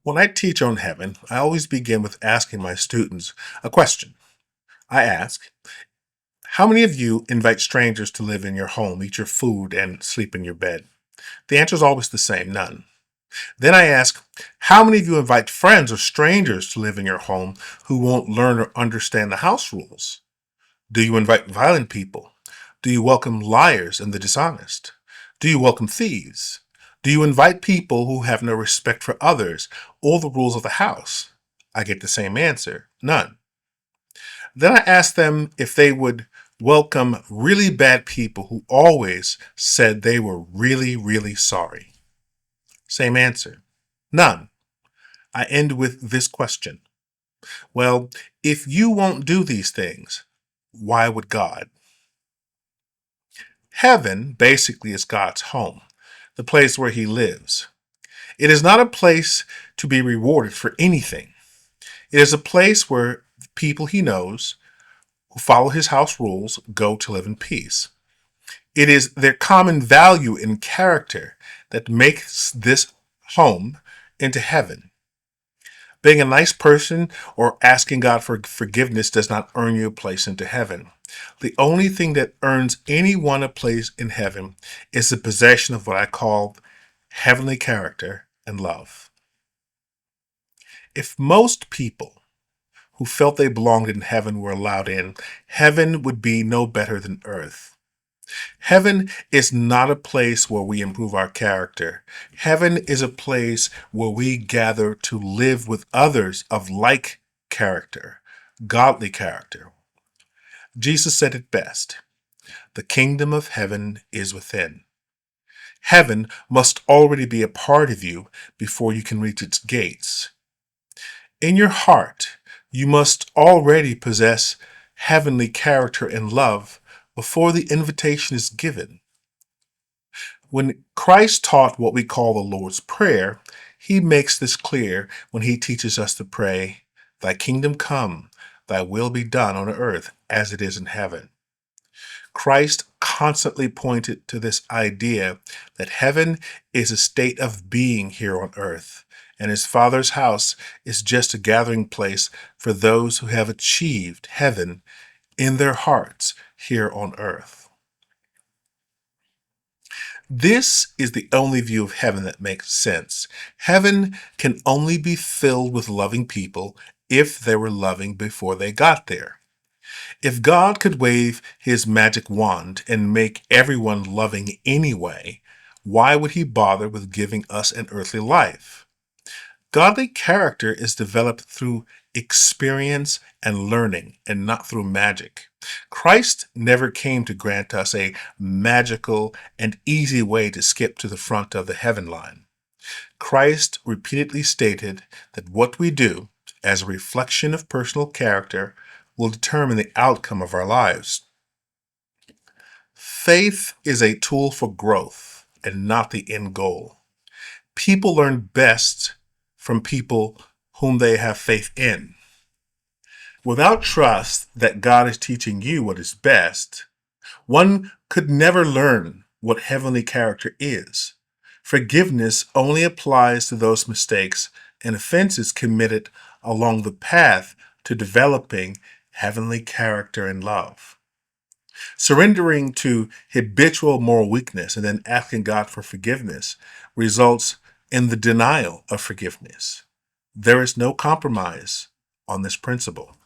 When I teach on heaven, I always begin with asking my students a question. I ask, how many of you invite strangers to live in your home, eat your food, and sleep in your bed? The answer is always the same, none. Then I ask, how many of you invite friends or strangers to live in your home who won't learn or understand the house rules? Do you invite violent people? Do you welcome liars and the dishonest? Do you welcome thieves? Do you invite people who have no respect for others or the rules of the house? I get the same answer, none. Then I ask them if they would welcome really bad people who always said they were really, really sorry. Same answer, none. I end with this question. Well, if you won't do these things, why would God? Heaven basically is God's home, the place where he lives. It is not a place to be rewarded for anything. It is a place where the people he knows, who follow his house rules, go to live in peace. It is their common value and character that makes this home into heaven. Being a nice person or asking God for forgiveness does not earn you a place into heaven. The only thing that earns anyone a place in heaven is the possession of what I call heavenly character and love. If most people who felt they belonged in heaven were allowed in, heaven would be no better than earth. Heaven is not a place where we improve our character. Heaven is a place where we gather to live with others of like character, godly character. Jesus said it best. The kingdom of heaven is within. Heaven must already be a part of you before you can reach its gates. In your heart, you must already possess heavenly character and love before the invitation is given. When Christ taught what we call the Lord's Prayer, he makes this clear when he teaches us to pray, Thy kingdom come, thy will be done on earth as it is in heaven. Christ constantly pointed to this idea that heaven is a state of being here on earth, and his Father's house is just a gathering place for those who have achieved heaven in their hearts here on earth. This is the only view of heaven that makes sense. Heaven can only be filled with loving people if they were loving before they got there. If God could wave his magic wand and make everyone loving anyway, why would he bother with giving us an earthly life? Godly character is developed through experience and learning and not through magic. Christ never came to grant us a magical and easy way to skip to the front of the heaven line. Christ repeatedly stated that what we do as a reflection of personal character will determine the outcome of our lives. Faith is a tool for growth and not the end goal. People learn best from people whom they have faith in. Without trust that God is teaching you what is best, one could never learn what heavenly character is. Forgiveness only applies to those mistakes and offenses committed along the path to developing heavenly character and love. Surrendering to habitual moral weakness and then asking God for forgiveness results in the denial of forgiveness. There is no compromise on this principle.